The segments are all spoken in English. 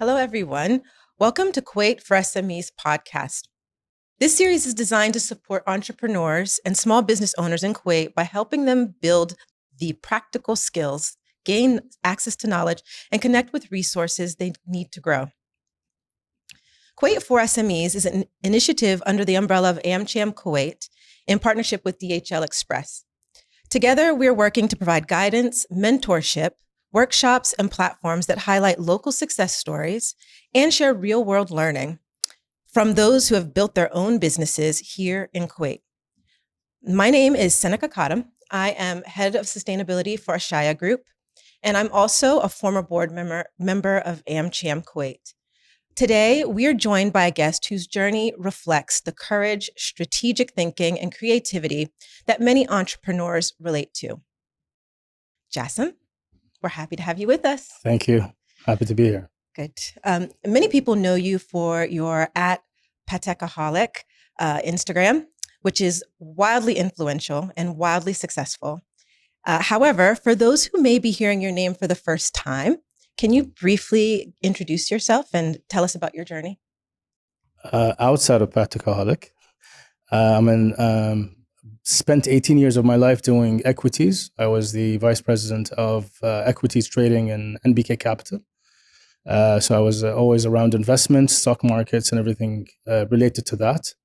Hello, everyone. Welcome to Kuwait for SMEs podcast. This series is designed to support entrepreneurs and small business owners in Kuwait by helping them build the practical skills, gain access to knowledge, and connect with resources they need to grow. Kuwait for SMEs is an initiative under the umbrella of AmCham Kuwait in partnership with DHL Express. Together, we're working to provide guidance, mentorship, workshops, and platforms that highlight local success stories and share real-world learning from those who have built their own businesses here in Kuwait. My name is Seneca Kadam. I am head of sustainability for Ashaya Group, and I'm also a former board member of AmCham Kuwait. Today, we are joined by a guest whose journey reflects the courage, strategic thinking, and creativity that many entrepreneurs relate to. Jassim, we're happy to have you with us. Thank you. Happy to be here. Good. Many people know you for your @Patekaholic Instagram, which is wildly influential and wildly successful. However, for those who may be hearing your name for the first time, can you briefly introduce yourself and tell us about your journey? Outside of Patekaholic, spent 18 years of my life doing equities. I was the vice president of equities trading in NBK Capital. So I was always around investments, stock markets, and everything related to that.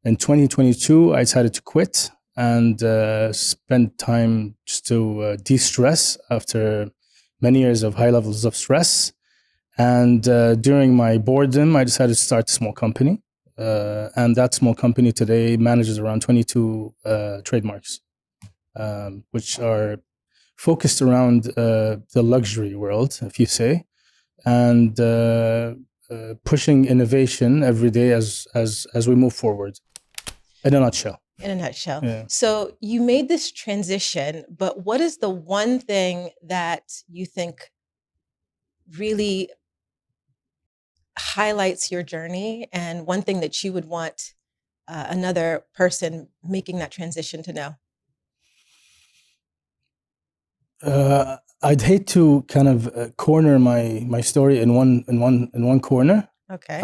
In 2022, I decided to quit and spend time just to de-stress after many years of high levels of stress. And during my boredom, I decided to start a small company. And that small company today manages around 22 trademarks, which are focused around the luxury world, if you say, and pushing innovation every day as we move forward. In a nutshell. In a nutshell. Yeah. So you made this transition, but what is the one thing that you think really highlights your journey, and one thing that you would want another person making that transition to know? I'd hate to kind of corner my story in one corner. Okay.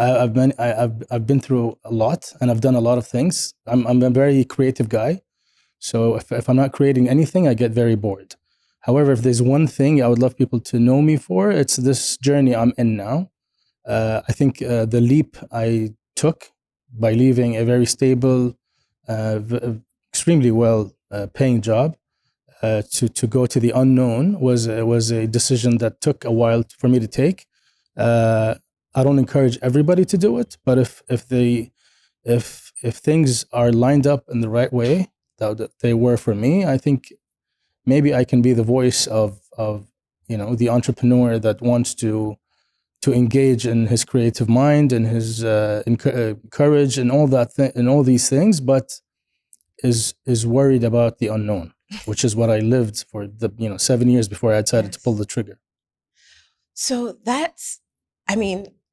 I've been through a lot, and I've done a lot of things. I'm a very creative guy, so if I'm not creating anything, I get very bored. However, if there's one thing I would love people to know me for, it's this journey I'm in now. I think the leap I took by leaving a very stable, extremely well paying job to go to the unknown was a decision that took a while for me to take. I don't encourage everybody to do it, but if things are lined up in the right way that they were for me, I think maybe I can be the voice of the entrepreneur that wants to engage in his creative mind and his courage and all that and all these things, but is worried about the unknown, which is what I lived for the 7 years before I decided to pull the trigger. So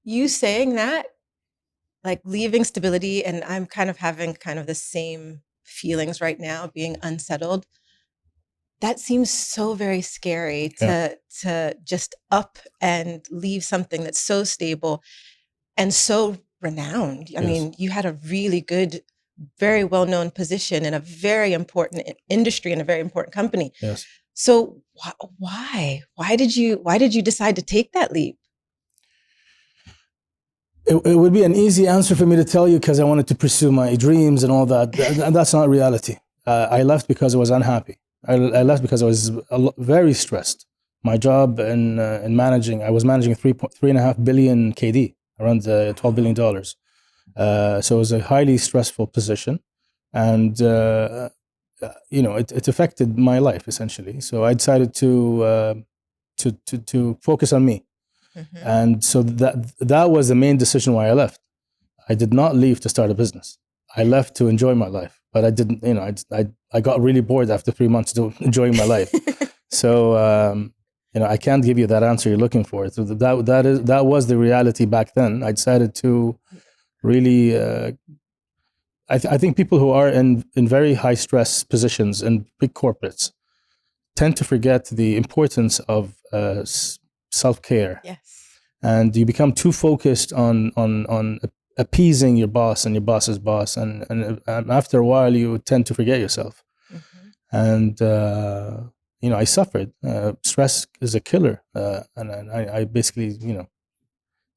you saying that, like leaving stability, and I'm kind of having the same feelings right now, being unsettled. That seems so very scary to just up and leave something that's so stable and so renowned. I mean, you had a really good, very well-known position in a very important industry and a very important company. Yes. So why did you decide to take that leap? It would be an easy answer for me to tell you because I wanted to pursue my dreams and all that. And that's not reality. I left because I was unhappy. I left because I was very stressed. My job in managing, I was managing 3.5 billion KD, around $12 billion. So it was a highly stressful position. And, it affected my life essentially. So I decided to focus on me. Mm-hmm. And so that was the main decision why I left. I did not leave to start a business. I left to enjoy my life, but I didn't. I got really bored after 3 months enjoying my life. So I can't give you that answer you're looking for. So that was the reality back then. I decided to really. I think people who are in very high stress positions in big corporates tend to forget the importance of self-care. Yes. and you become too focused on appeasing your boss and your boss's boss, and after a while you tend to forget yourself. Mm-hmm. And I suffered. Stress is a killer, and I basically,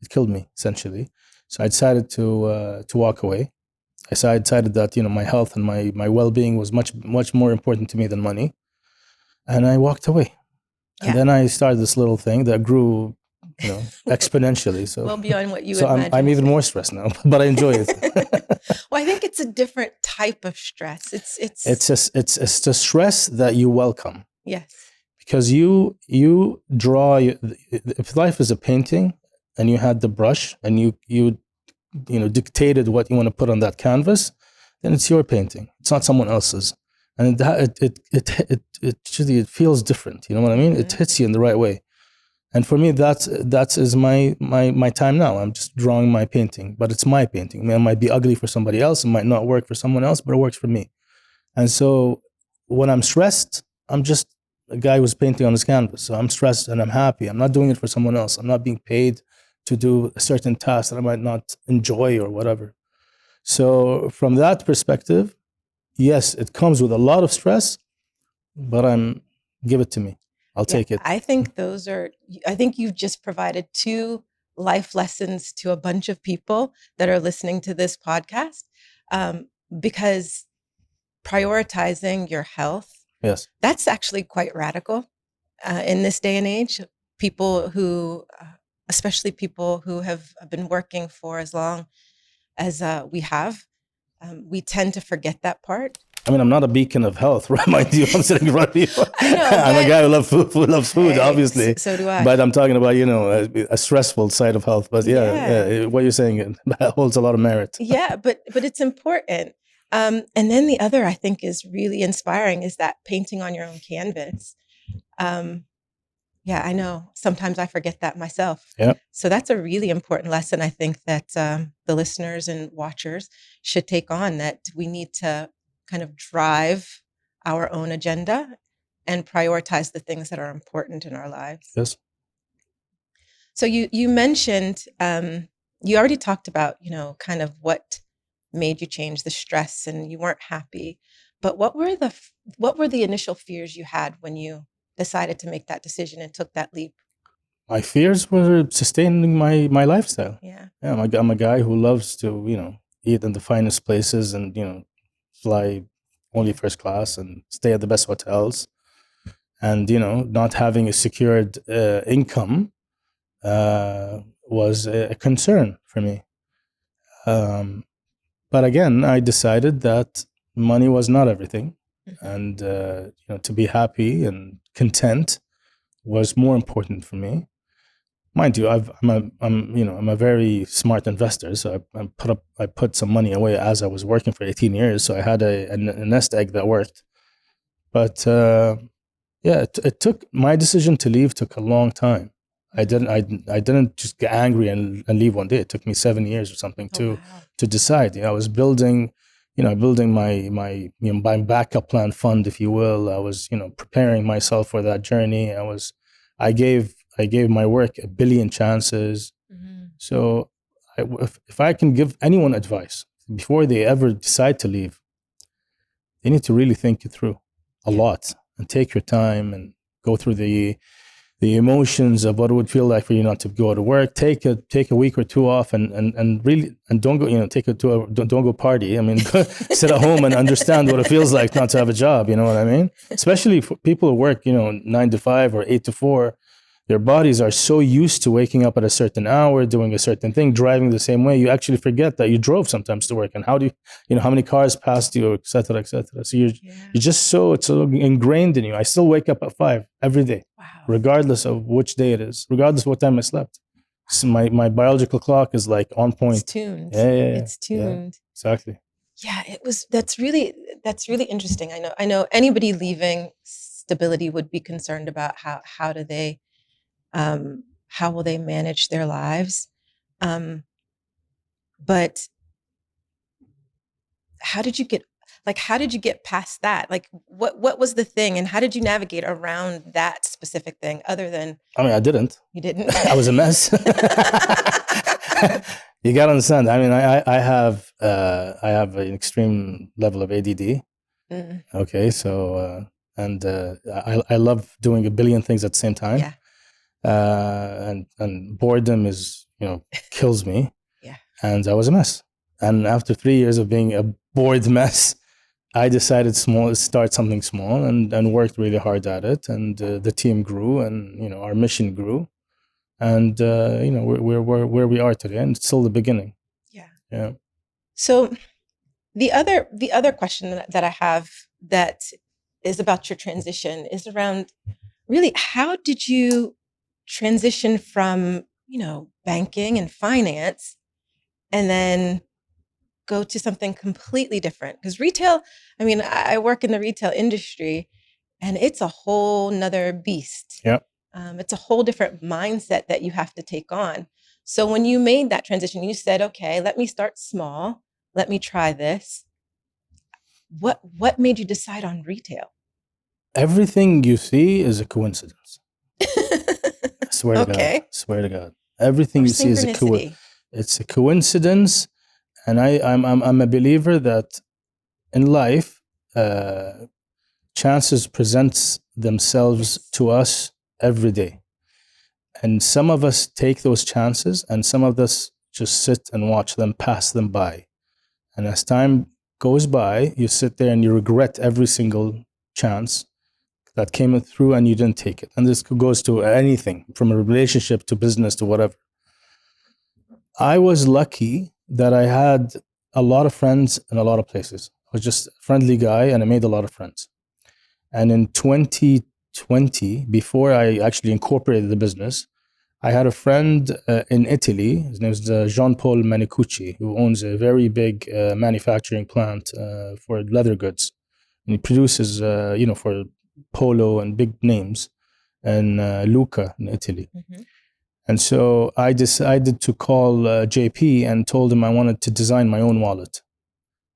it killed me essentially. So I decided to walk away. I decided that my health and my well being was much more important to me than money, and I walked away. And Yeah. then I started this little thing that grew, exponentially. So, Well beyond what you so I'm imagined. even more stressed now, but I enjoy it. Well, I think it's a different type of stress. It's the stress that you welcome, Yes. because you draw. If life is a painting, and you had the brush, and you dictated what you want to put on that canvas, then it's your painting. It's not someone else's, and that it feels different. You know what I mean? Mm-hmm. It hits you in the right way. And for me, that is my time now. I'm just drawing my painting, but it's my painting. I mean, it might be ugly for somebody else, it might not work for someone else, but it works for me. And so when I'm stressed, I'm just a guy who's painting on his canvas. So I'm stressed and I'm happy. I'm not doing it for someone else. I'm not being paid to do a certain task that I might not enjoy or whatever. So from that perspective, yes, it comes with a lot of stress, but give it to me. I'll take it. I think I think you've just provided two life lessons to a bunch of people that are listening to this podcast, because prioritizing your health, Yes. that's actually quite radical in this day and age. People who, especially people who have been working for as long as we have, we tend to forget that part. I mean, I'm not a beacon of health, right? Mind you, I'm sitting in front of you. I know, I'm a guy who loves food, hey, obviously. so do I. But I'm talking about, a stressful side of health. But yeah, what you're saying holds a lot of merit. Yeah, but it's important. And then the other I think is really inspiring is that painting on your own canvas. Yeah, I know. Sometimes I forget that myself. Yeah. So that's a really important lesson I think that the listeners and watchers should take on, that we need to kind of drive our own agenda and prioritize the things that are important in our lives. Yes. So you mentioned, you already talked about, kind of what made you change, the stress, and you weren't happy. But what were the initial fears you had when you decided to make that decision and took that leap? My fears were sustaining my lifestyle. Yeah. Yeah, I'm a guy who loves to, eat in the finest places and, fly only first class and stay at the best hotels. And, not having a secured income was a concern for me. But again, I decided that money was not everything, Mm-hmm. and to be happy and content was more important for me. Mind you, I'm a very smart investor, so I put some money away as I was working for 18 years, so I had a nest egg that worked. But yeah, it took my decision to leave took a long time. I didn't just get angry and leave one day. It took me 7 years or something to decide. I was building, my backup plan fund, if you will. I was preparing myself for that journey. I gave my work a billion chances. Mm-hmm. So if I can give anyone advice before they ever decide to leave, they need to really think it through a lot and take your time and go through the emotions of what it would feel like for you not to go to work. Take a week or two off and really don't go. Don't go party. I mean, sit at home and understand what it feels like not to have a job. You know what I mean? Especially for people who work 9 to 5 or 8 to 4. Their bodies are so used to waking up at a certain hour, doing a certain thing, driving the same way. You actually forget that you drove sometimes to work, and how do how many cars passed you, et cetera, et cetera. So you're just it's so ingrained in you. I still wake up at 5 every day, regardless of which day it is, regardless of what time I slept. So my biological clock is like on point. It's tuned. Yeah. It's tuned. Yeah, exactly. Yeah, that's really interesting. I know anybody leaving stability would be concerned about how do they how will they manage their lives? But how did you get, like, how did you get past that? Like, what was the thing, and how did you navigate around that specific thing other than I mean, I didn't. you didn't? I was a mess. You gotta understand. I mean, I have an extreme level of ADD. Mm, Okay, so I love doing a billion things at the same time. yeah. And boredom is, kills me. Yeah. And I was a mess. And after 3 years of being a bored mess, I decided start something small, and worked really hard at it. And the team grew, and our mission grew, and we're where we are today, and it's still the beginning. Yeah. Yeah. So the other question that I have that is about your transition is around, really, how did you transition from, banking and finance, and then go to something completely different? Because retail, I mean, I work in the retail industry, and it's a whole nother beast. Yeah. It's a whole different mindset that you have to take on. So when you made that transition, you said, okay, let me start small. Let me try this. What made you decide on retail? Everything you see is a coincidence. I swear to God. Okay. Swear to God. Everything Or you see is synchronicity. it's a coincidence. And I'm a believer that in life, chances presents themselves Yes. to us every day. And some of us take those chances, and some of us just sit and watch them pass them by. And as time goes by, you sit there and you regret every single chance that came through and you didn't take it. And this goes to anything from a relationship to business to whatever. I was lucky that I had a lot of friends in a lot of places. I was just a friendly guy, and I made a lot of friends. And in 2020, before I actually incorporated the business, I had a friend in Italy. His name is Jean-Paul Manicucci, who owns a very big manufacturing plant for leather goods. And he produces, for Polo and big names, and Luca in Italy. Mm-hmm. And so I decided to call JP and told him I wanted to design my own wallet.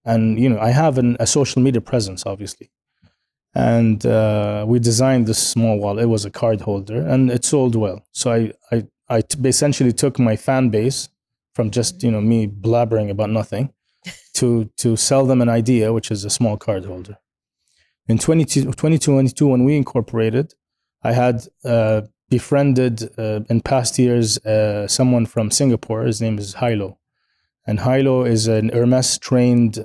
And, I have a social media presence, obviously. And we designed this small wallet. It was a card holder, and it sold well. So I essentially took my fan base from just, me blabbering about nothing to sell them an idea, which is a small card holder. In 2022, when we incorporated, I had befriended in past years someone from Singapore. His name is Hilo. And Hilo is an Hermes trained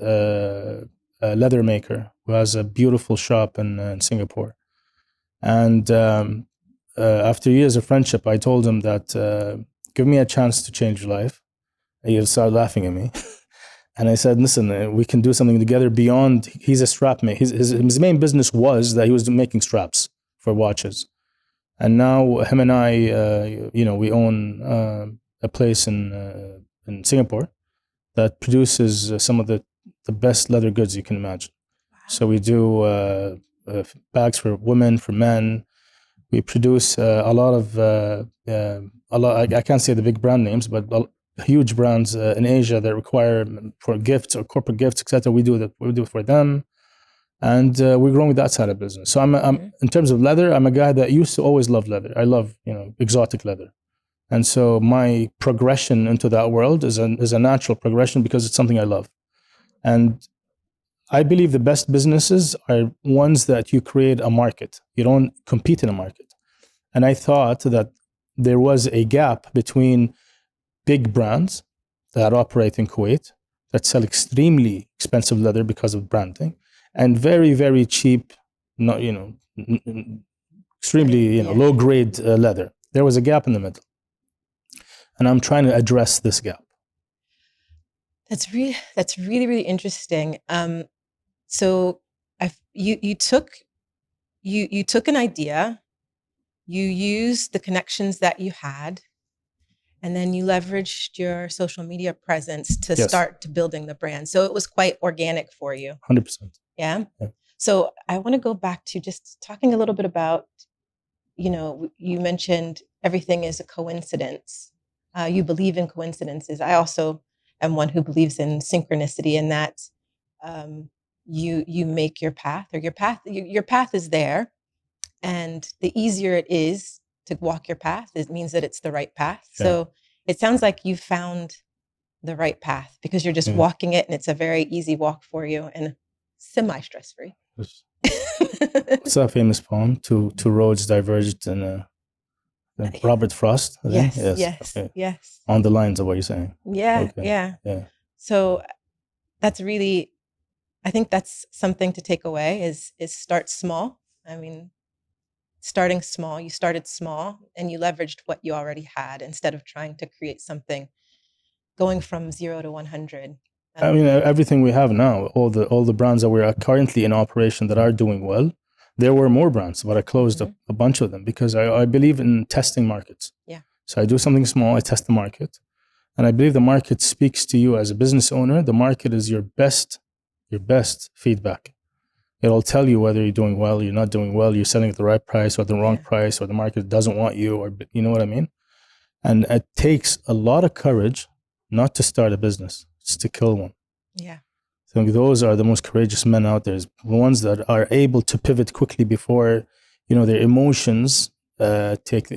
leather maker who has a beautiful shop in Singapore. And after years of friendship, I told him that give me a chance to change your life. And he started laughing at me. And I said, listen, we can do something together beyond. He's a strap maker. His main business was that he was making straps for watches. And now him and I, we own a place in Singapore that produces some of the best leather goods you can imagine. Wow. So we do bags for women, for men. We produce a lot of I can't say the big brand names, but huge brands in Asia that require for gifts or corporate gifts, etc. We do it for them, and we're growing that side of business. So I'm in terms of leather, I'm a guy that used to always love leather. I love exotic leather, and so my progression into that world is a natural progression because it's something I love, and I believe the best businesses are ones that you create a market. You don't compete in a market. And I thought that there was a gap between big brands that operate in Kuwait that sell extremely expensive leather because of branding, and very, very cheap, not extremely low grade leather. There was a gap in the middle, and I'm trying to address this gap. That's really, really interesting. So you took an idea, you used the connections that you had, and then you leveraged your social media presence to start building the brand. So it was quite organic for you. 100%. Yeah. So I want to go back to just talking a little bit about, you mentioned everything is a coincidence. You believe in coincidences. I also am one who believes in synchronicity, and that you make your path, or your path is there, and the easier it is to walk your path, it means that it's the right path. Yeah. So it sounds like you found the right path because you're just Yeah. walking it, and it's a very easy walk for you and semi stress free. What's that famous poem? Two roads diverged in Robert Frost, I think? Yes. Okay. Yes. On the lines of what you're saying. Yeah. Okay. Yeah. So that's really, I think that's something to take away is start small. I mean, starting small, you started small and you leveraged what you already had instead of trying to create something going from 0 to 100. I mean, everything we have now, all the brands that we're currently in operation that are doing well, there were more brands, but I closed a bunch of them because I believe in testing markets. Yeah. So I do something small, I test the market. And I believe the market speaks to you as a business owner. The market is your best feedback. It'll tell you whether you're doing well, you're not doing well, you're selling at the right price or the wrong price, or the market doesn't want you, or you know what I mean? And it takes a lot of courage not to start a business, just to kill one. Yeah. I think those are the most courageous men out there, the ones that are able to pivot quickly before, their emotions take, take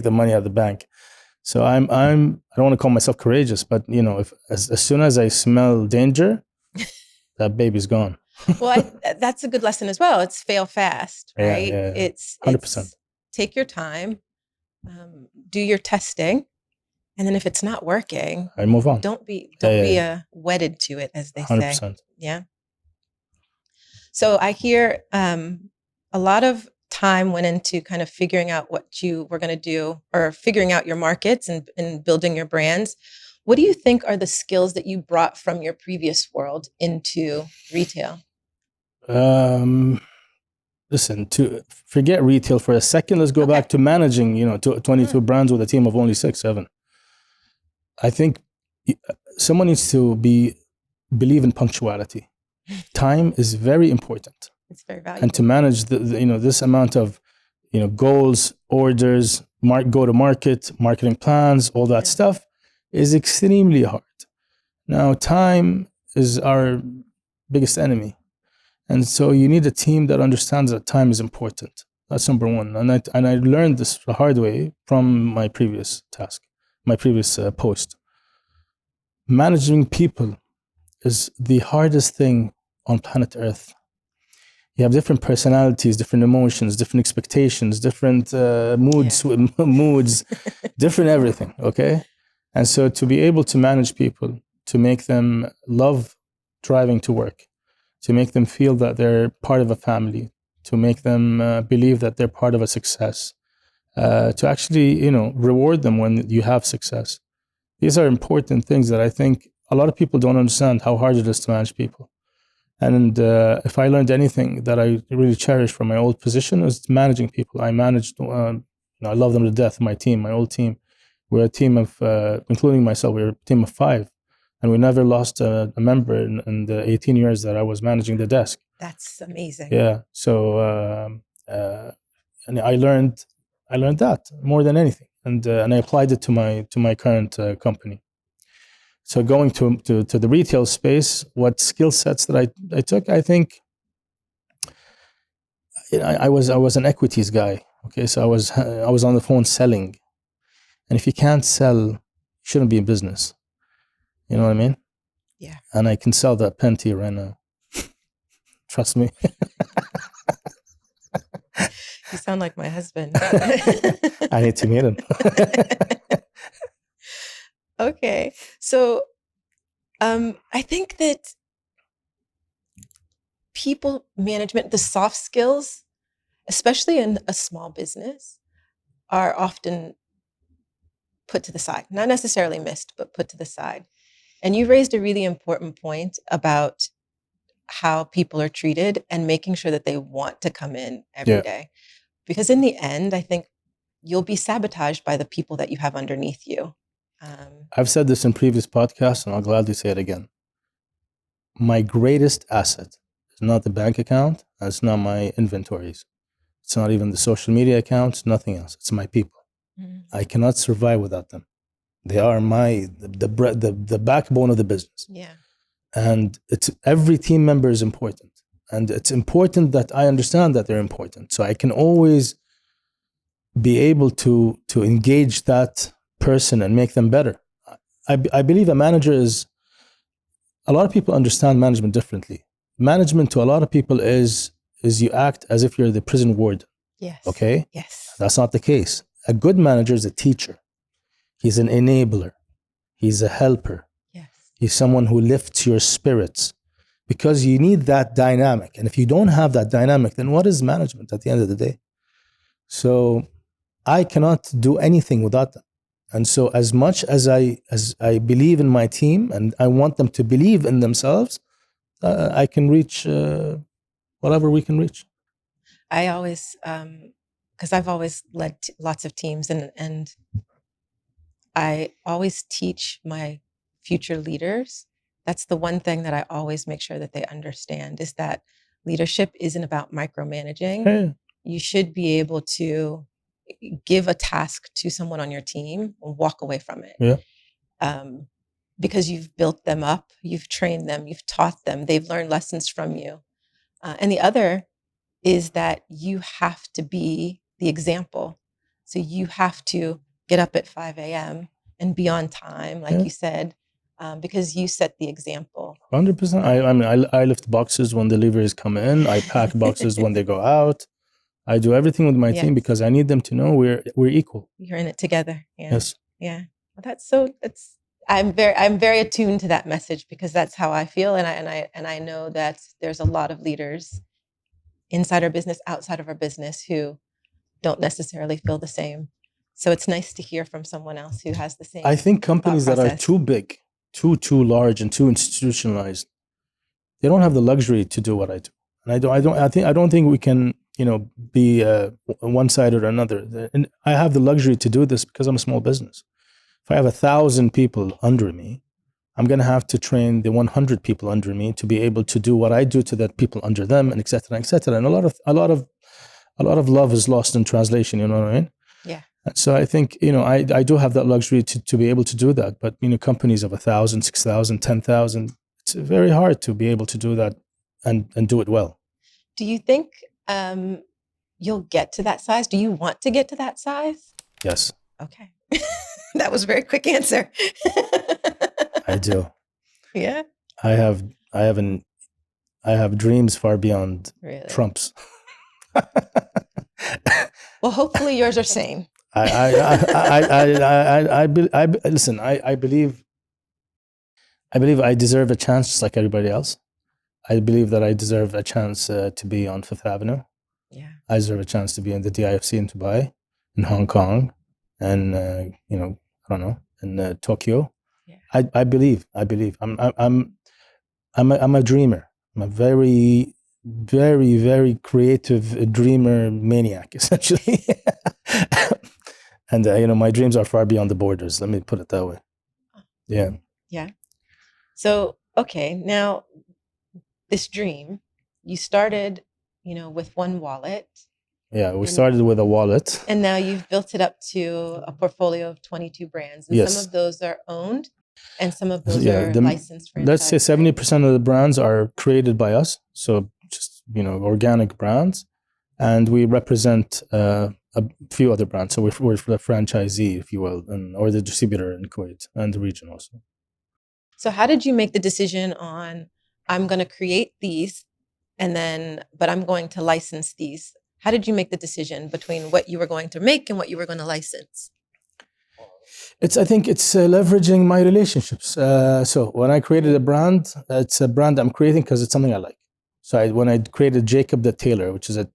the money out of the bank. So I don't want to call myself courageous, but if as soon as I smell danger, that baby's gone. Well, that's a good lesson as well. It's fail fast, right? Yeah. It's 100%. Take your time, do your testing, and then if it's not working, I move on. Don't be wedded to it, as they 100%. say. Yeah. So I hear a lot of time went into kind of figuring out what you were going to do, or figuring out your markets and building your brands. What do you think are the skills that you brought from your previous world into retail? Listen, to forget retail for a second, let's go back to managing, 22 brands with a team of only 6, 7. I think someone needs to believe in punctuality. Time is very important. It's very valuable. And to manage this amount of, goals, orders, go to market, marketing plans, all that stuff is extremely hard. Now, time is our biggest enemy. And so you need a team that understands that time is important. That's number one. And I learned this the hard way from my previous task, my previous post. Managing people is the hardest thing on planet Earth. You have different personalities, different emotions, different expectations, different moods, different everything, okay? And so to be able to manage people, to make them love driving to work, to make them feel that they're part of a family, to make them believe that they're part of a success, to actually, reward them when you have success. These are important things that I think a lot of people don't understand how hard it is to manage people. And if I learned anything that I really cherish from my old position, is managing people. I managed, I love them to death, my team, my old team. We're a team of, including myself, we're a team of 5. And we never lost a member in the 18 years that I was managing the desk. That's amazing. Yeah. So, and I learned that more than anything, and I applied it to my current company. So going to the retail space, what skill sets that I took, I think, I was an equities guy. Okay, so I was on the phone selling, and if you can't sell, you shouldn't be in business. You know what I mean? Yeah. And I can sell that pen to you right now. Trust me. You sound like my husband. I need to meet him. Okay. So I think that people management, the soft skills, especially in a small business, are often put to the side. Not necessarily missed, but put to the side. And you raised a really important point about how people are treated and making sure that they want to come in every day. Because in the end, I think you'll be sabotaged by the people that you have underneath you. I've said this in previous podcasts, and I'll gladly say it again. My greatest asset is not the bank account, and it's not my inventories. It's not even the social media accounts, nothing else. It's my people. I cannot survive without them. They are the backbone of the business. Yeah. And it's every team member is important. And it's important that I understand that they're important. So I can always be able to engage that person and make them better. I believe a manager is, a lot of people understand management differently. Management to a lot of people is you act as if you're the prison ward. Yes. Okay? Yes. That's not the case. A good manager is a teacher. He's an enabler. He's a helper. Yes. He's someone who lifts your spirits, because you need that dynamic. And if you don't have that dynamic, then what is management at the end of the day? So I cannot do anything without them. And so as much as I believe in my team and I want them to believe in themselves, I can reach whatever we can reach. I always, because I've always led lots of teams, and I always teach my future leaders. That's the one thing that I always make sure that they understand, is that leadership isn't about micromanaging. Yeah. You should be able to give a task to someone on your team and walk away from it. Yeah. Because you've built them up, you've trained them, you've taught them, they've learned lessons from you. And the other is that you have to be the example. So you have to get up at 5 a.m. and be on time, like you said, because you set the example. 100%. I mean, I lift boxes when deliveries come in. I pack boxes when they go out. I do everything with my team because I need them to know we're equal. You're in it together. Yeah. Yes. Yeah. Well, I'm very attuned to that message, because that's how I feel, and I know that there's a lot of leaders inside our business, outside of our business, who don't necessarily feel the same. So it's nice to hear from someone else who has the same. I think companies that are too big, too large, and too institutionalized, they don't have the luxury to do what I do. And I don't think we can, be one side or another. And I have the luxury to do this because I'm a small business. If I have 1,000 people under me, I'm going to have to train the 100 people under me to be able to do what I do to the people under them, and et cetera, et cetera. And a lot of love is lost in translation. You know what I mean? Yeah. So I think, I do have that luxury to be able to do that. But, companies of 1,000, 6,000, 10,000, it's very hard to be able to do that and do it well. Do you think you'll get to that size? Do you want to get to that size? Yes. Okay. That was a very quick answer. I do. Yeah. I have dreams far beyond Trump's. Well, hopefully yours are sane. Listen, I believe I deserve a chance just like everybody else. I believe that I deserve a chance to be on Fifth Avenue. Yeah. I deserve a chance to be in the DIFC in Dubai, in Hong Kong, and I don't know, in Tokyo. Yeah. I believe. I'm a dreamer. I'm a very, very, very creative dreamer maniac, essentially. And my dreams are far beyond the borders. Let me put it that way. Yeah. Yeah. So, okay, now this dream, you started, with one wallet. Yeah, we started with a wallet. And now you've built it up to a portfolio of 22 brands. And yes. Some of those are owned and some of those are licensed franchise. Let's say 70% of the brands are created by us. So just, organic brands. And we represent a few other brands. So we're the franchisee, if you will, or the distributor in Kuwait and the region also. So how did you make the decision on, I'm going to create these but I'm going to license these? How did you make the decision between what you were going to make and what you were going to license? I think it's leveraging my relationships. So when I created a brand, it's a brand I'm creating because it's something I like. So when I created Jacob the Tailor, which is a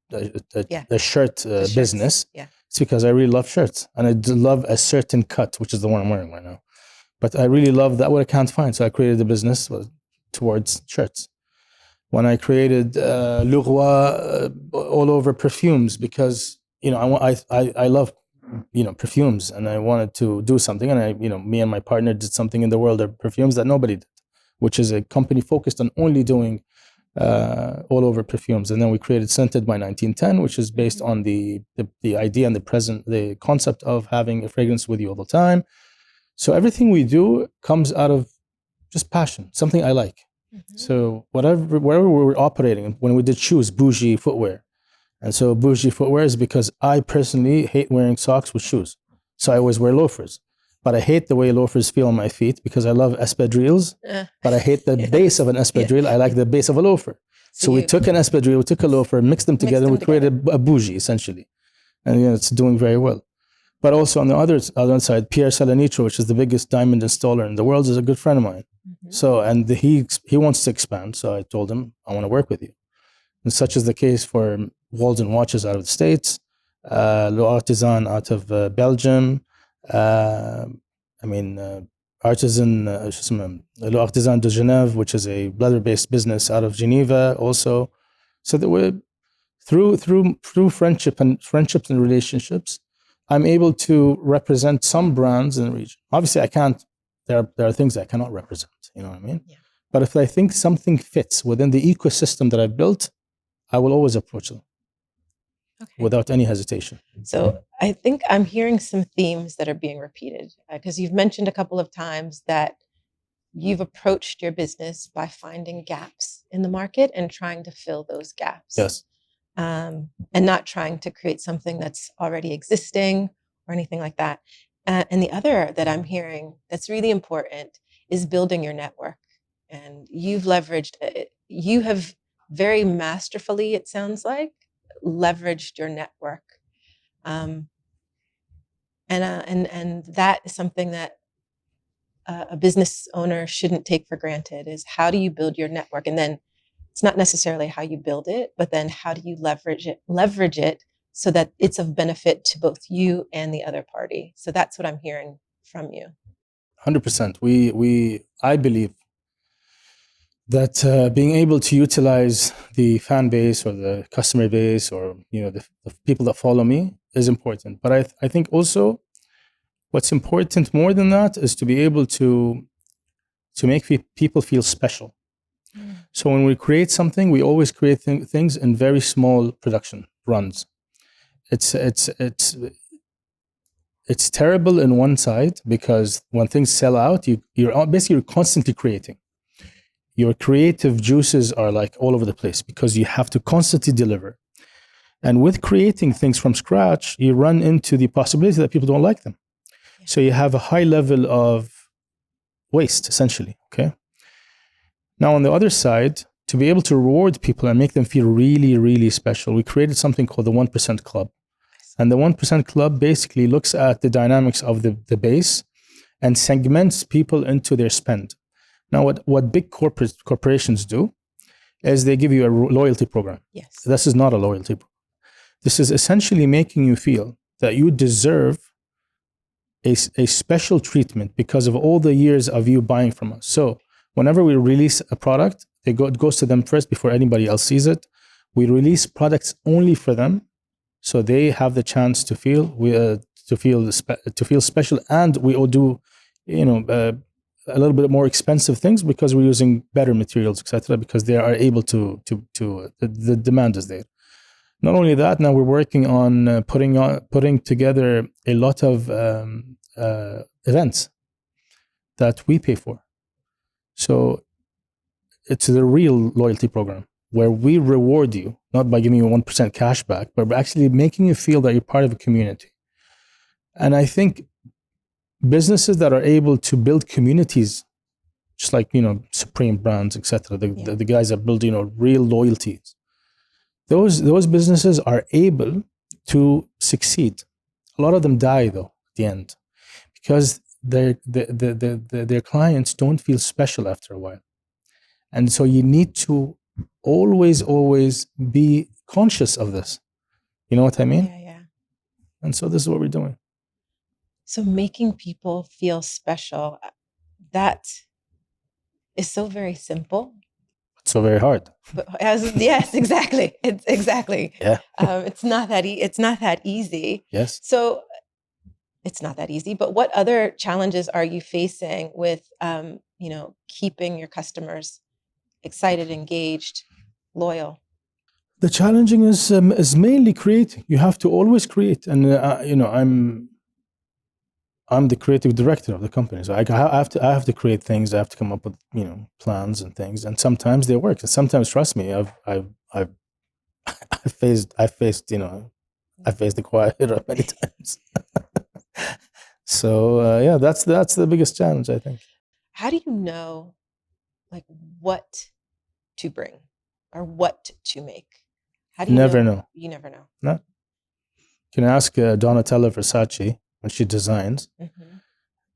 shirt business, it's because I really love shirts. And I love a certain cut, which is the one I'm wearing right now. But I really love that what I can't find. So I created a business towards shirts. When I created Le Roi all over perfumes, because I love perfumes, and I wanted to do something, and me and my partner did something in the world of perfumes that nobody did, which is a company focused on only doing all over perfumes. And then we created Scented by 1910, which is based on the idea and the concept of having a fragrance with you all the time. So everything we do comes out of just passion, something I like. So wherever we were operating, when we did shoes, bougie footwear. And so bougie footwear is because I personally hate wearing socks with shoes. So I always wear loafers. But I hate the way loafers feel on my feet because I love espadrilles, but I hate the base of an espadrille. I like the base of a loafer. So we took an espadrille, we took a loafer, mixed them together, and we created a bougie, essentially. And it's doing very well. But also on the other side, Pierre Salanitro, which is the biggest diamond installer in the world, is a good friend of mine. So, and he wants to expand. So I told him, I want to work with you. And such is the case for Walden Watches out of the States, Le Artisan out of Belgium, Artisan, Le Artisan de Genève, which is a leather-based business out of Geneva also. So that we're through friendships and relationships, I'm able to represent some brands in the region. Obviously, I can't. There are things I cannot represent. You know what I mean? Yeah. But if I think something fits within the ecosystem that I've built, I will always approach them without any hesitation. So I think I'm hearing some themes that are being repeated because you've mentioned a couple of times that you've approached your business by finding gaps in the market and trying to fill those gaps. Yes. And not trying to create something that's already existing or anything like that. And the other that I'm hearing that's really important is building your network. And you've leveraged it. You have very masterfully, it sounds like, leveraged your network. And that is something that a business owner shouldn't take for granted, is how do you build your network? And then it's not necessarily how you build it, but then how do you leverage it so that it's of benefit to both you and the other party? So that's what I'm hearing from you. 100%. I believe that being able to utilize the fan base or the customer base or the people that follow me is important. But I think also what's important more than that is to be able to make people feel special. So when we create something, we always create things in very small production runs. It's terrible in one side because when things sell out, you're constantly creating. Your creative juices are like all over the place because you have to constantly deliver. And with creating things from scratch, you run into the possibility that people don't like them. So you have a high level of waste, essentially, okay? Now, on the other side, to be able to reward people and make them feel really, really special, we created something called the 1% Club. And the 1% Club basically looks at the dynamics of the base and segments people into their spend. Now, what big corporations do is they give you a loyalty program. Yes. This is not a loyalty program. This is essentially making you feel that you deserve a special treatment because of all the years of you buying from us. So whenever we release a product, it goes to them first before anybody else sees it. We release products only for them, so they have the chance to feel special, and we all do, a little bit more expensive things because we're using better materials, etc. Because they are able to the demand is there. Not only that, now we're working on putting together a lot of events that we pay for. So it's the real loyalty program where we reward you, not by giving you 1% cash back, but by actually making you feel that you're part of a community. And I think businesses that are able to build communities, just like, Supreme Brands, etc., the guys that build, real loyalties, those businesses are able to succeed. A lot of them die, though, at the end, because their clients don't feel special after a while. And so you need to always be conscious of this. You know what I mean? Yeah. And so this is what we're doing. So making people feel special, that is so very simple. It's so very hard. But yes, exactly. It's exactly. Yeah. It's not that easy. Yes. So it's not that easy. But what other challenges are you facing with, keeping your customers excited, engaged, loyal? The challenging is mainly creating. You have to always create, and I'm the creative director of the company, so I have to create things. I have to come up with plans and things, and sometimes they work, and sometimes, trust me, I've I've faced the quiet many times. So yeah, that's the biggest challenge, I think. How do you know, like, what to bring or what to make? How do you Never know? know. You never know. No, you can ask Donatella Versace when she designs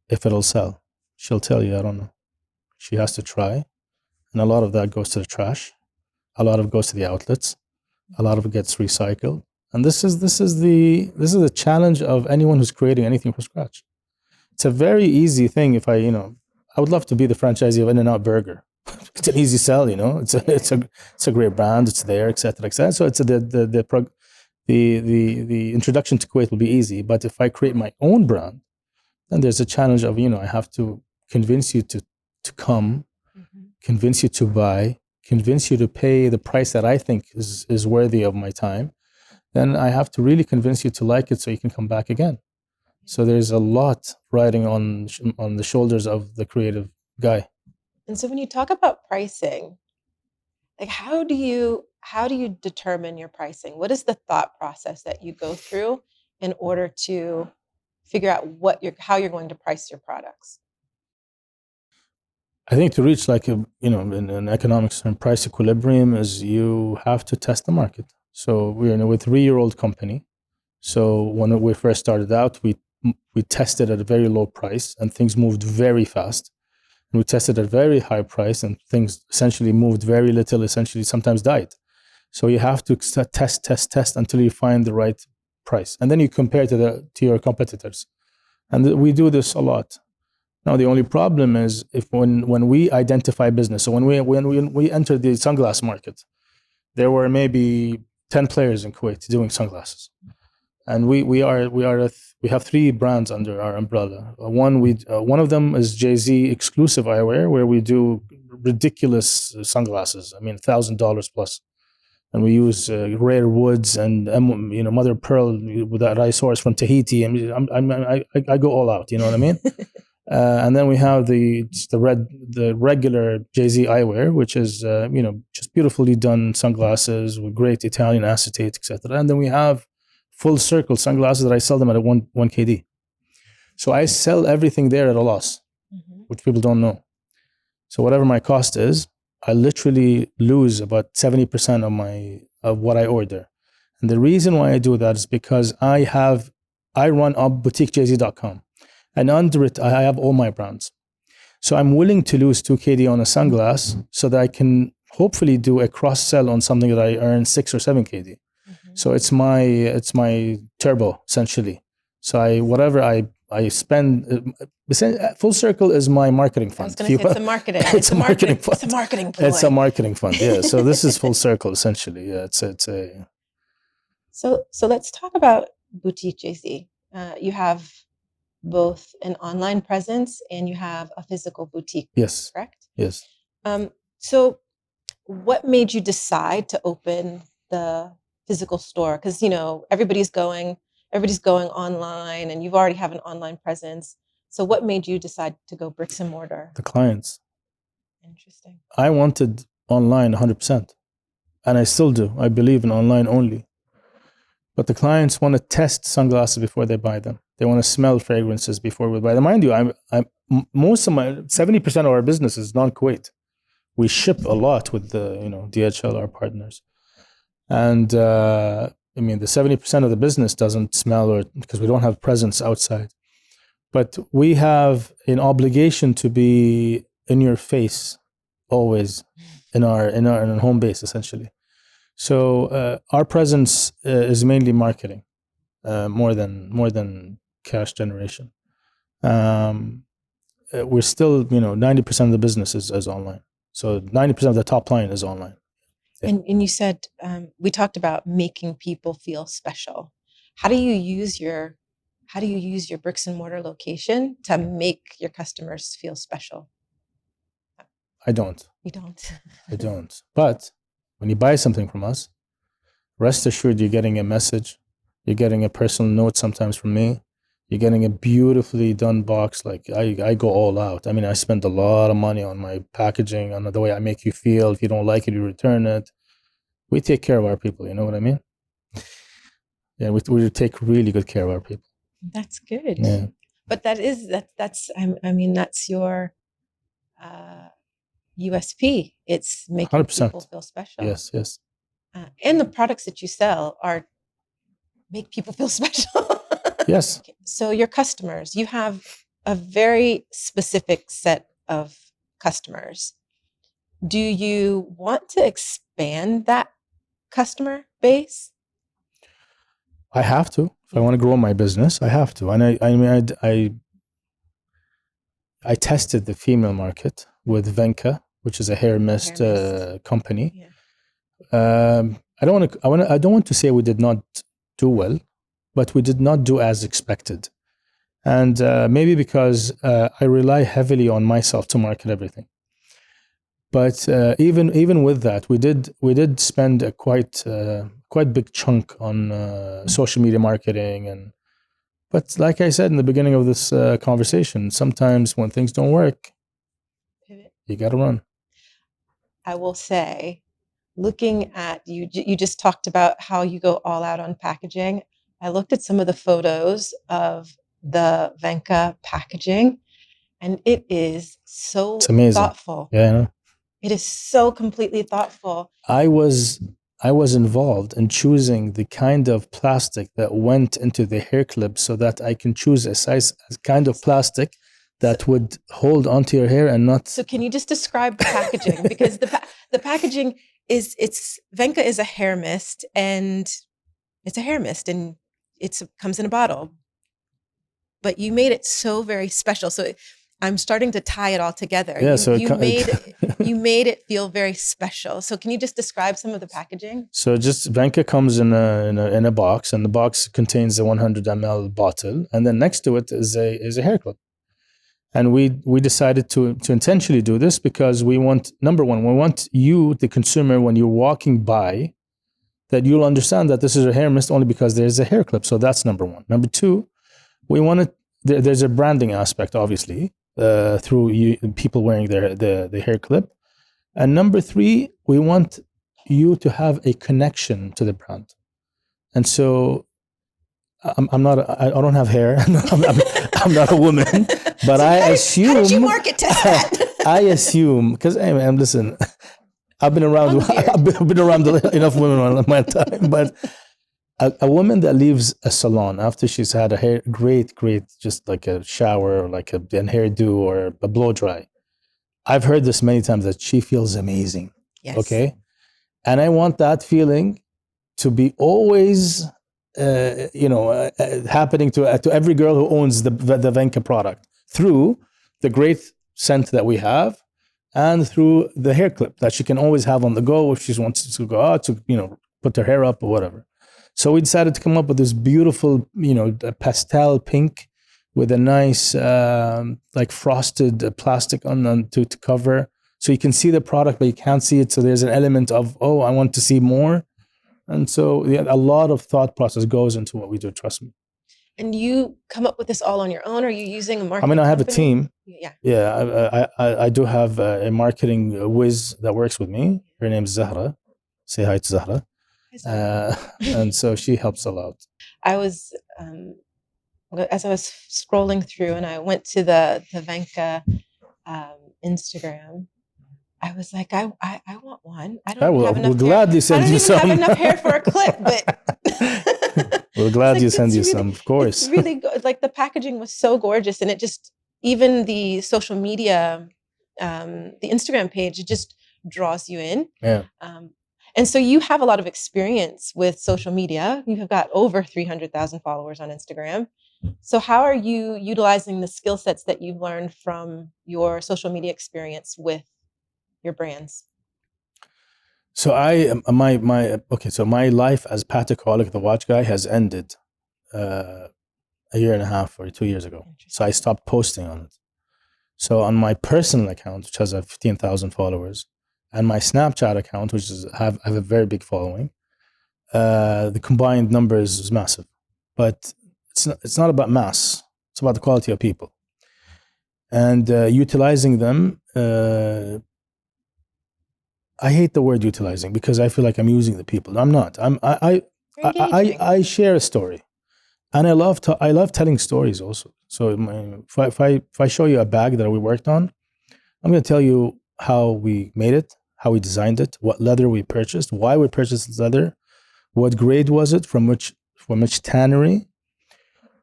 if it'll sell. She'll tell you, I don't know. She has to try, and a lot of that goes to the trash. A lot of it goes to the outlets. A lot of it gets recycled. And this is the challenge of anyone who's creating anything from scratch. It's a very easy thing. If I would love to be the franchisee of In-N-Out Burger. It's an easy sell, it's a great brand. It's there, etc., etc. So it's the introduction to Kuwait will be easy. But if I create my own brand, then there's a challenge of I have to convince you to come, convince you to buy, convince you to pay the price that I think is worthy of my time. Then I have to really convince you to like it so you can come back again. So there's a lot riding on the shoulders of the creative guy. And so when you talk about pricing, like how do you determine your pricing? What is the thought process that you go through in order to figure out how you're going to price your products? I think to reach like in economics and price equilibrium is you have to test the market. So we're in a 3-year-old company. So when we first started out, we tested at a very low price and things moved very fast. And we tested at a very high price and things essentially moved very little, essentially sometimes died. So you have to test until you find the right price. And then you compare to your competitors. And we do this a lot. Now, the only problem is when we identify business. So when we entered the sunglass market, there were maybe 10 players in Kuwait doing sunglasses. And we have 3 brands under our umbrella. One of them is Jay-Z exclusive eyewear, where we do ridiculous sunglasses. I mean, $1,000 plus, and we use rare woods and mother of pearl with that I source from Tahiti. I go all out. You know what I mean? And then we have the regular Jay-Z eyewear, which is just beautifully done sunglasses with great Italian acetate, etc. And then we have full circle sunglasses that I sell them at 1 KD. So I sell everything there at a loss, which people don't know. So whatever my cost is, I literally lose about 70% of what I order. And the reason why I do that is because I run up boutiquejz.com. And under it, I have all my brands. So I'm willing to lose 2 KD on a sunglass so that I can hopefully do a cross sell on something that I earn 6 or 7 KD. So it's my turbo essentially. So whatever I spend, full circle is my marketing fund. I was going to say it's a marketing. It's a marketing fund. It's a marketing ploy. It's a marketing fund. Yeah. So this is full circle essentially. Yeah. It's a. So let's talk about Boutique JZ. You have both an online presence and you have a physical boutique. Yes. Correct? Yes. So what made you decide to open the physical store? Because everybody's going online and you've already have an online presence. So what made you decide to go bricks and mortar? The clients. Interesting. I wanted online 100%. And I still do. I believe in online only. But the clients want to test sunglasses before they buy them. They want to smell fragrances before we buy them. Mind you, most of my 70% of our business is non-Kuwait. We ship a lot with the DHL, our partners, and the 70% of the business doesn't smell or because we don't have presence outside. But we have an obligation to be in your face always in our home base essentially. So our presence is mainly marketing, more than cash generation. We're still 90% of the business is online. So 90% of the top line is online. Yeah. And you said we talked about making people feel special. How do you use your bricks and mortar location to make your customers feel special? I don't. You don't. I don't. But when you buy something from us, rest assured you're getting a message. You're getting a personal note sometimes from me. You're getting a beautifully done box. Like I go all out. I mean, I spend a lot of money on my packaging, on the way I make you feel. If you don't like it, you return it. We take care of our people. You know what I mean? Yeah, we take really good care of our people. That's good. Yeah. But that's I mean, that's your USP. It's making 100%. people feel special. Yes, yes. And the products that you sell are make people feel special. Yes. So your customers, you have a very specific set of customers. Do you want to expand that customer base? I have to. If I want to grow my business, I have to. And I mean, I tested the female market with Venka, which is a hair mist, company. Yeah. I don't want to say we did not do well, but we did not do as expected. And maybe because I rely heavily on myself to market everything. But even with that, we did spend a quite big chunk on social media marketing. But like I said in the beginning of this conversation, sometimes when things don't work, Pivot. you got to run. I will say, looking at you just talked about how you go all out on packaging. I looked at some of the photos of the Venka packaging, and it is so It's amazing. thoughtful. Yeah, I know. It is so completely thoughtful. I was involved in choosing the kind of plastic that went into the hair clip so that I can choose a kind of plastic that would hold onto your hair and not. So can you just describe the packaging? Because the packaging it's Venka is a hair mist, and it's a hair mist, and it comes in a bottle. But you made it so very special. So I'm starting to tie it all together. Yeah, you made it feel very special. So can you just describe some of the packaging? So just Venka comes in a box, and the box contains a 100 ml bottle, and then next to it is a hair clip. And we decided to intentionally do this because we want, number one, we want you, the consumer, when you're walking by, that you'll understand that this is a hair mist only because there's a hair clip. So that's number one. Number two, we wanted there's a branding aspect, obviously, through people wearing the hair clip. And number three, we want you to have a connection to the brand. And so I don't have hair. I'm not a woman, but so I assume. How did you market test that? I assume because listen, I've been around enough women on my time, but a woman that leaves a salon after she's had a great, just like a shower or like a hairdo or a blow dry. I've heard this many times that she feels amazing. Yes. Okay. And I want that feeling to be always, happening to every girl who owns the Venka product through the great scent that we have and through the hair clip that she can always have on the go if she wants to go out to, put her hair up or whatever. So we decided to come up with this beautiful, pastel pink with a nice, like frosted plastic on to cover. So you can see the product, but you can't see it. So there's an element of, oh, I want to see more. And so a lot of thought process goes into what we do, trust me. And you come up with this all on your own? Or are you using a marketing I have company? a team. Yeah. Yeah, I do have a marketing whiz that works with me. Her name's Zahra. Say hi to Zahra. And so she helps a lot. I was, as I was scrolling through and I went to the Venka Instagram, I was like, I want one. I don't have enough hair. We'll gladly send you some. I don't even have enough hair for a clip, but we'll gladly send you some, of course. It's really good. Like the packaging was so gorgeous, and it just, even the social media, the Instagram page, it just draws you in. Yeah. And so you have a lot of experience with social media. You have got over 300,000 followers on Instagram. So how are you utilizing the skill sets that you've learned from your social media experience with your brands? So my life as Pataholic, the watch guy, has ended a year and a half or 2 years ago. So I stopped posting on it. So on my personal account, which has 15,000 followers, and my Snapchat account, which have a very big following, the combined numbers is massive. But it's not about mass. It's about the quality of people and utilizing them. I hate the word utilizing because I feel like I'm using the people. I'm not. I share a story, and I love telling stories also. So if I show you a bag that we worked on, I'm going to tell you how we made it, how we designed it, what leather we purchased, why we purchased this leather, what grade was it, from which tannery,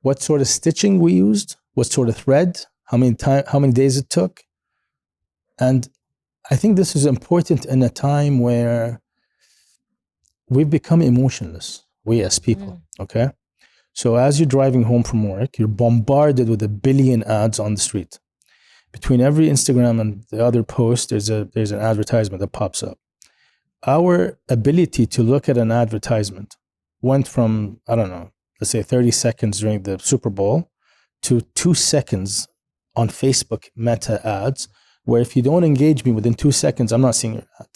what sort of stitching we used, what sort of thread, how many days it took. And I think this is important in a time where we've become emotionless, we as people, okay? So as you're driving home from work, you're bombarded with a billion ads on the street. Between every Instagram and the other post, there's an advertisement that pops up. Our ability to look at an advertisement went from, I don't know, let's say 30 seconds during the Super Bowl to 2 seconds on Facebook Meta ads, where if you don't engage me within 2 seconds, I'm not seeing your ad.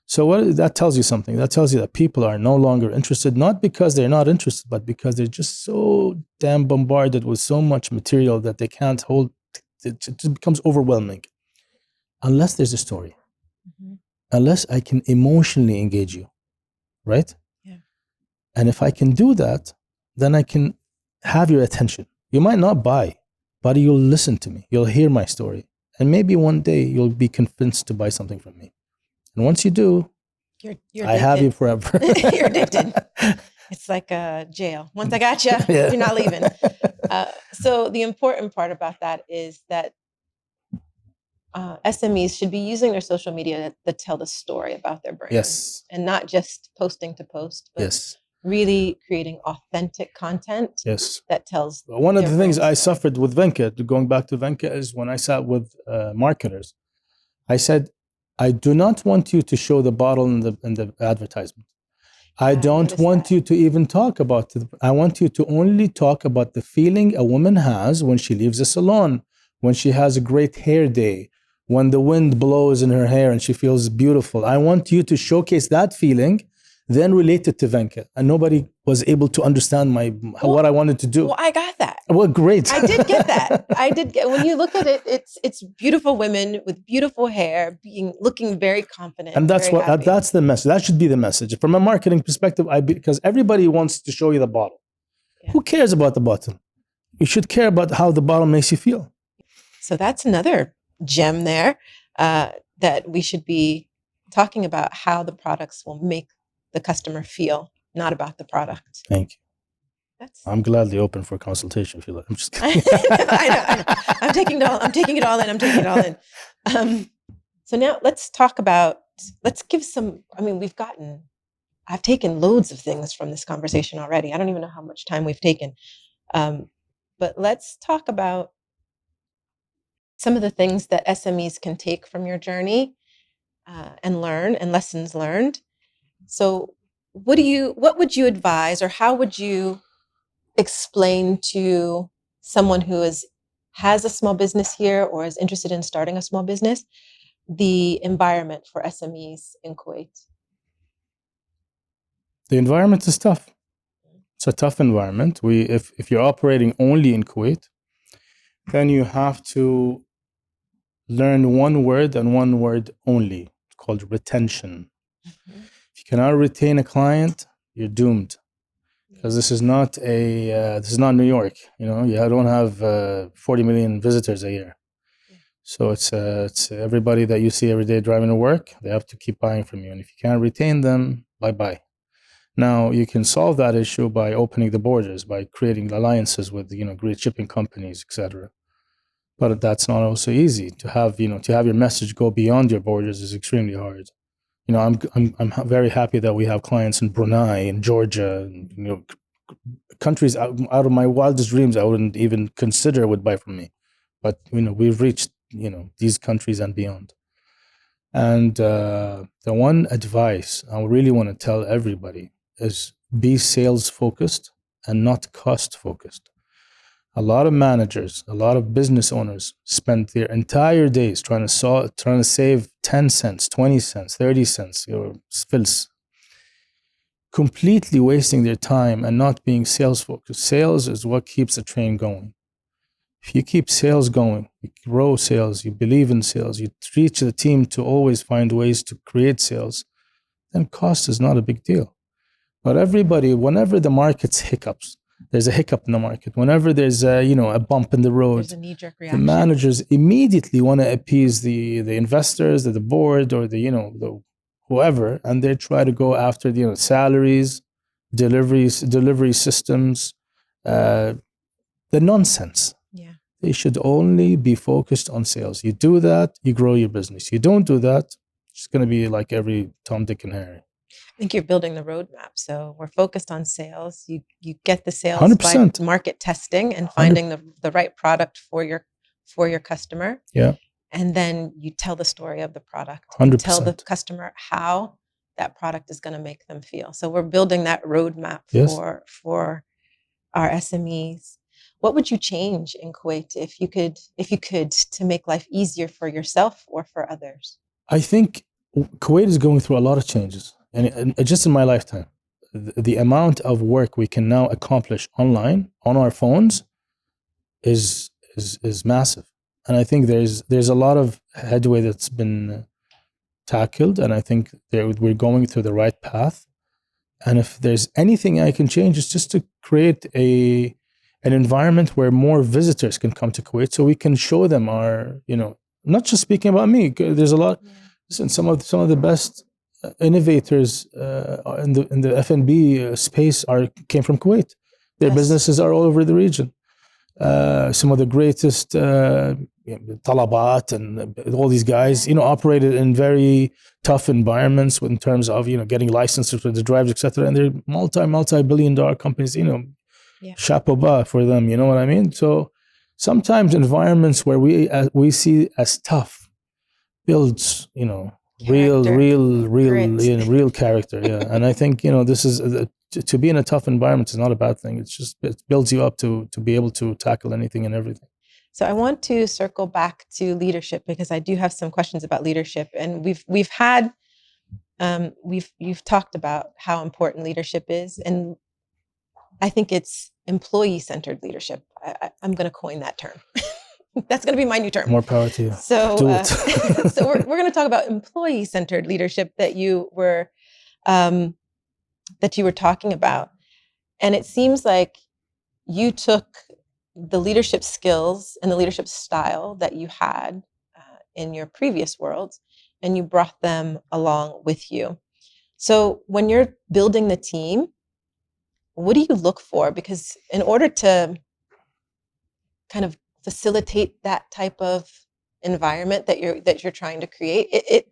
So that tells you something. That tells you that people are no longer interested, not because they're not interested, but because they're just so damn bombarded with so much material that they can't hold. It just becomes overwhelming. Unless there's a story. Mm-hmm. Unless I can emotionally engage you, right? Yeah. And if I can do that, then I can have your attention. You might not buy, but you'll listen to me. You'll hear my story. And maybe one day you'll be convinced to buy something from me. And once you do, you're I have you forever. You're addicted. It's like a jail. Once I got you, yeah. You're not leaving. So the important part about that is that SMEs should be using their social media to tell the story about their brand. Yes. And not just posting to post, but yes, really creating authentic content. Yes. That tells. One of the things I suffered with Venka, going back to Venka, is when I sat with marketers, I said, I do not want you to show the bottle in the advertisement. I don't want you to even talk about it. I want you to only talk about the feeling a woman has when she leaves a salon, when she has a great hair day, when the wind blows in her hair and she feels beautiful. I want you to showcase that feeling, then relate it to Venka. And nobody was able to understand what I wanted to do. Well, I got that. Well, great. I did get that. When you look at it, it's beautiful women with beautiful hair looking very confident. And that's that's the message. That should be the message. From a marketing perspective, because everybody wants to show you the bottle. Yeah. Who cares about the bottle? You should care about how the bottle makes you feel. So that's another gem there, that we should be talking about how the products will make the customer feel, not about the product. Thank you. I'm gladly open for consultation. If you like, I'm just kidding. I know. I'm taking it all in. So now let's give some. I mean, I've taken loads of things from this conversation already. I don't even know how much time we've taken, but let's talk about some of the things that SMEs can take from your journey and learn, and lessons learned. So what would you advise, or how would you explain to someone who has a small business here or is interested in starting a small business, the environment for SMEs in Kuwait? The environment is tough. It's a tough environment. If you're operating only in Kuwait, then you have to learn one word and one word only. It's called retention. Mm-hmm. If you cannot retain a client, you're doomed. Because this is not New York. You don't have 40 million visitors a year. So it's everybody that you see every day driving to work. They have to keep buying from you, and if you can't retain them, bye. Now you can solve that issue by opening the borders, by creating alliances with great shipping companies, etc. But that's not also easy. To have your message go beyond your borders is extremely hard. I'm very happy that we have clients in Brunei and Georgia, and, countries out of my wildest dreams I wouldn't even consider would buy from me. But we've reached these countries and beyond. And the one advice I really want to tell everybody is be sales focused and not cost focused. A lot of managers, a lot of business owners spend their entire days trying to save 10 cents, 20 cents, 30 cents, fils. completely wasting their time and not being sales focused. Sales is what keeps the train going. If you keep sales going, you grow sales, you believe in sales, you teach the team to always find ways to create sales, then cost is not a big deal. But everybody, whenever the market's hiccups, there's a hiccup in the market. Whenever there's a bump in the road, there's a knee-jerk the reaction. managers immediately want to appease the investors, the board, or the whoever, and they try to go after the salaries, delivery systems, the nonsense. Yeah. They should only be focused on sales. You do that, you grow your business. You don't do that, it's going to be like every Tom, Dick, and Harry. I think you're building the roadmap. So we're focused on sales. You get the sales 100%. by market testing and finding the right product for your customer. Yeah. And then you tell the story of the product. 100%. You tell the customer how that product is going to make them feel. So we're building that roadmap for our SMEs. What would you change in Kuwait if you could to make life easier for yourself or for others? I think Kuwait is going through a lot of changes, and just in my lifetime, the amount of work we can now accomplish online on our phones is massive. And I think there's a lot of headway that's been tackled, and I think we're going through the right path. And if there's anything I can change, it's just to create an environment where more visitors can come to Kuwait, so we can show them our, not just speaking about me. There's a lot. Listen, some of the best innovators in the F&B space came from Kuwait. Their businesses are all over the region. Some of the greatest Talabat and all these guys, operated in very tough environments in terms of getting licenses for the drivers, etc. And they're multi-billion-dollar companies. Chapeau bas for them. You know what I mean? So sometimes environments where we see as tough builds real character. Yeah. And I think this is to be in a tough environment is not a bad thing. It builds you up to be able to tackle anything and everything. So I want to circle back to leadership, because I do have some questions about leadership, and you've talked about how important leadership is, and I think it's employee-centered leadership. I'm going to coin that term. That's going to be my new term. More power to you. So, do it. So we're going to talk about employee-centered leadership that you were talking about, and it seems like you took the leadership skills and the leadership style that you had in your previous worlds, and you brought them along with you. So when you're building the team, what do you look for? Because in order to kind of facilitate that type of environment that you're trying to create, it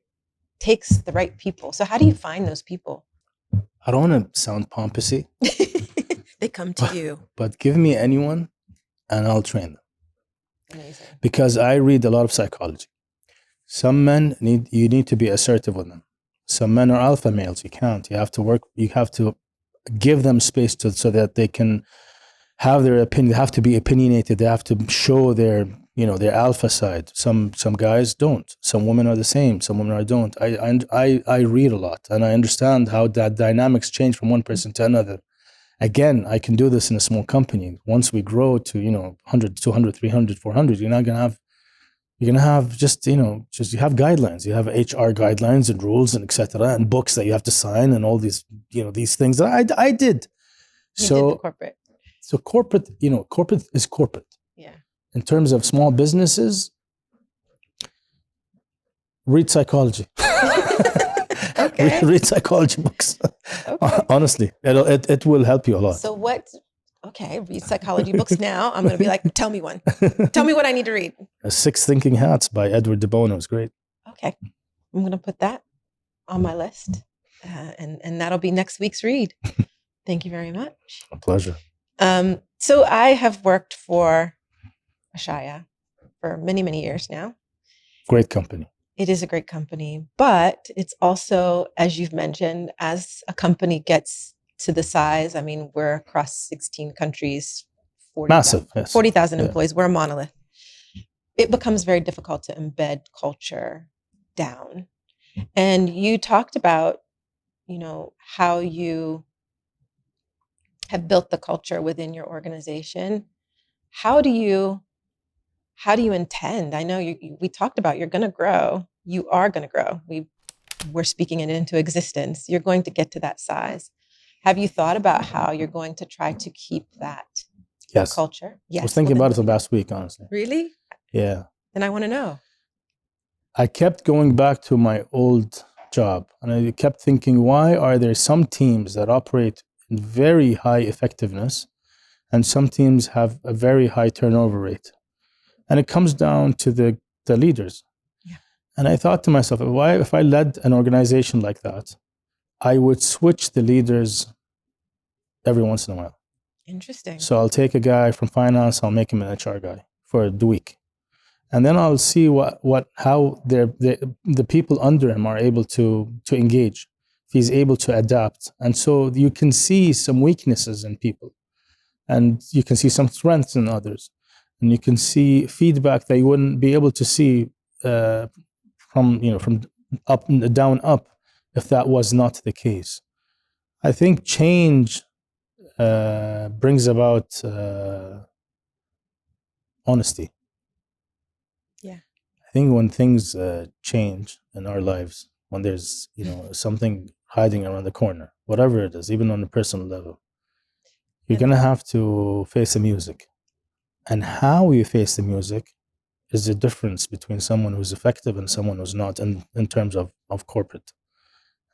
takes the right people. So how do you find those people? I don't want to sound pompousy. They come to you. But give me anyone and I'll train them. Amazing. Because I read a lot of psychology. Some men you need to be assertive with them. Some men are alpha males. You can't. You have to give them space so that they can have their opinion. They have to be opinionated. They have to show their alpha side. Some guys don't. Some women are the same. Some women don't. I read a lot, and I understand how that dynamics change from one person to another. Again, I can do this in a small company. Once we grow to 100, 200, 300, 400, you're going to have just you have guidelines. You have HR guidelines and rules and etc. and books that you have to sign and all these these things that I did. You did the corporate. So corporate is corporate. Yeah. In terms of small businesses, read psychology. Okay. Read psychology books. Okay. Honestly, it will help you a lot. So read psychology books now. I'm going to be like, tell me one. Tell me what I need to read. 6 Thinking Hats by Edward de Bono is great. Okay. I'm going to put that on my list. And that'll be next week's read. Thank you very much. A pleasure. So I have worked for Ashaya for many, many years now. Great company. It is a great company, but it's also, as you've mentioned, as a company gets to the size, I mean, we're across 16 countries, 40,000 employees. We're a monolith. It becomes very difficult to embed culture down. And you talked about, how you have built the culture within your organization, how do you intend? I know we talked about you're going to grow. You are going to grow. We're speaking it into existence. You're going to get to that size. Have you thought about how you're going to try to keep that Yes. culture? I Yes. was thinking about it the last week, honestly. Really? Yeah. Then I want to know. I kept going back to my old job and I kept thinking, why are there some teams that operate in very high effectiveness and some teams have a very high turnover rate? And it comes down to the leaders. Yeah. And I thought to myself, why, if I led an organization like that, I would switch the leaders every once in a while. Interesting. So I'll take a guy from finance, I'll make him an HR guy for the week. And then I'll see how the people under him are able to engage. If he's able to adapt. And so you can see some weaknesses in people. And you can see some strengths in others. And you can see feedback that you wouldn't be able to see from up down up if that was not the case. I think change brings about honesty. Yeah. I think when things change in our lives, when there's something hiding around the corner, whatever it is, even on a personal level, you're gonna have to face the music. And how you face the music is the difference between someone who's effective and someone who's not in terms of corporate.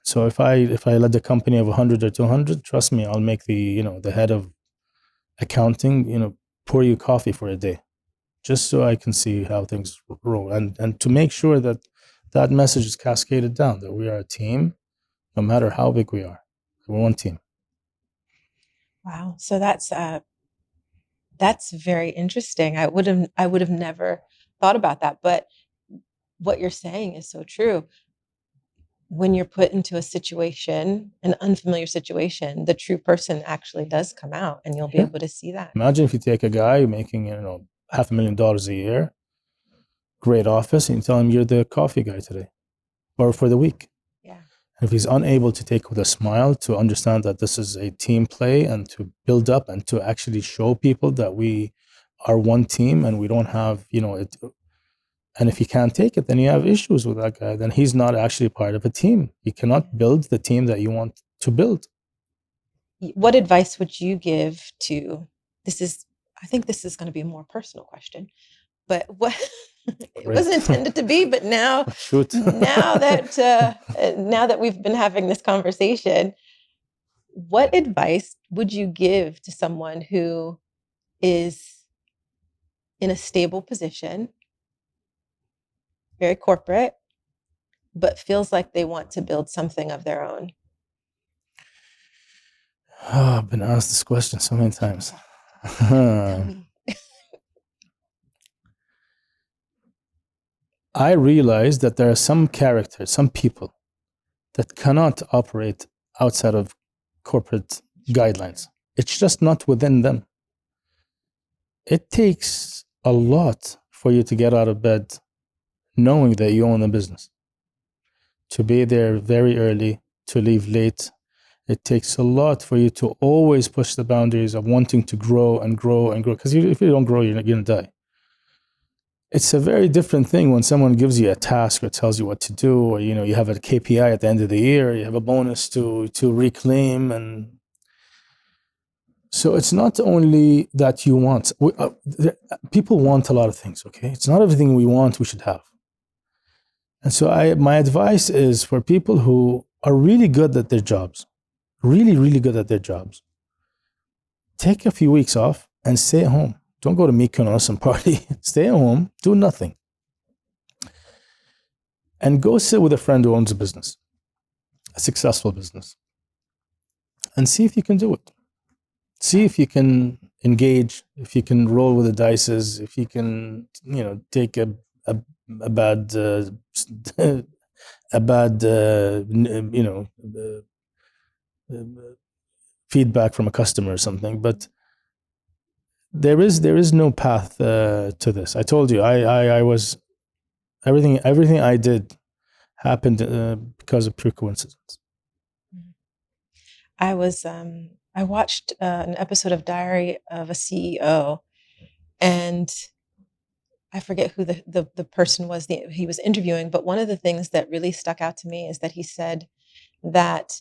So if I led a company of 100 or 200, trust me, I'll make the head of accounting pour you coffee for a day, just so I can see how things roll, and to make sure that message is cascaded down, that we are a team, no matter how big we are. We're one team. Wow. So that's very interesting. I would have never thought about that, but what you're saying is so true. When you're put into a situation, an unfamiliar situation, the true person actually does come out and you'll be able to see that. Imagine if you take a guy making $500,000 a year, great office, and you tell him you're the coffee guy today or for the week. Yeah. And if he's unable to take with a smile, to understand that this is a team play and to build up and to actually show people that we are one team and we don't have, it. And if he can't take it, then you have issues with that guy. Then he's not actually part of a team. He cannot build the team that you want to build. What advice would you give to I think this is going to be a more personal question, but what it wasn't intended to be, but now, Shoot. now that we've been having this conversation, what advice would you give to someone who is in a stable position, very corporate, but feels like they want to build something of their own? Oh, I've been asked this question so many times. Tell me. I realize that there are some characters, some people that cannot operate outside of corporate guidelines. It's just not within them. It takes a lot for you to get out of bed knowing that you own a business, to be there very early, to leave late. It takes a lot for you to always push the boundaries of wanting to grow and grow and grow. Because if you don't grow, you're going to die. It's a very different thing when someone gives you a task or tells you what to do, or you have a KPI at the end of the year, you have a bonus to reclaim, and so it's not only that you want. People want a lot of things. Okay, it's not everything we want we should have. And so my advice is for people who are really good at their jobs, really, really good at their jobs, take a few weeks off and stay at home. Don't go to Mykonos and party. Stay at home, do nothing. And go sit with a friend who owns a business, a successful business, and see if you can do it. See if you can engage, if you can roll with the dices, if you can, take a bad, feedback from a customer or something. But there is no path to this. I told you, I was everything I did happened because of pure coincidence. I I watched an episode of Diary of a CEO, and I forget who the person was he was interviewing, but one of the things that really stuck out to me is that he said that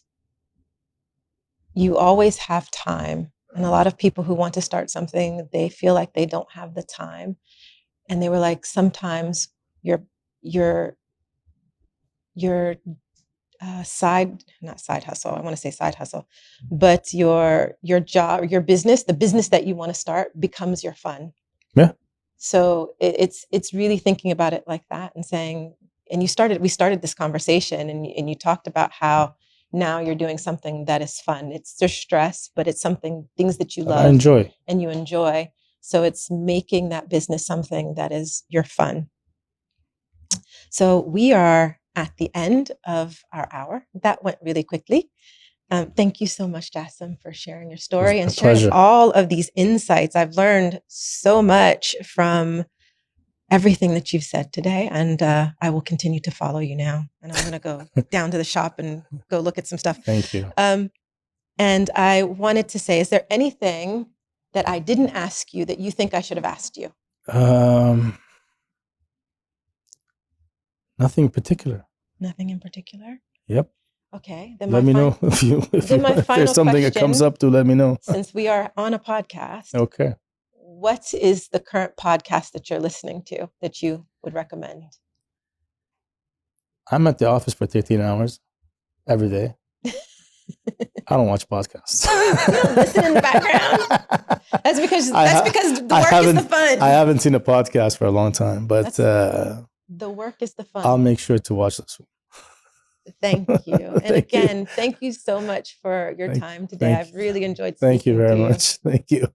you always have time. And a lot of people who want to start something, they feel like they don't have the time. And they were like, sometimes your your your not side hustle, I want to say side hustle, but your job, your business, the business that you want to start becomes your fun. Yeah. So it's really thinking about it like that and saying, and we started this conversation, and you talked about how now you're doing something that is fun. It's there's stress, but it's things that you I love enjoy. and you enjoy. So it's making that business something that is your fun. So we are at the end of our hour. That went really quickly. Thank you so much, Jassim, for sharing your It was story and a sharing pleasure. all of these insights. I've learned so much from everything that you've said today, and I will continue to follow you now. And I'm going to go down to the shop and go look at some stuff. Thank you. And I wanted to say, is there anything that I didn't ask you that you think I should have asked you? Nothing in particular. Nothing in particular? Yep. Okay. Then Let me know if there's something that comes up to let me know. Since we are on a podcast, Okay. what is the current podcast that you're listening to that you would recommend? I'm at the office for 13 hours every day. I don't watch podcasts. You don't listen in the background? That's because the work is the fun. I haven't seen a podcast for a long time, but the work is the fun. I'll make sure to watch this one. Thank you. And again, thank you so much for your time today. I've really enjoyed speaking to you. Thank you very much. Thank you.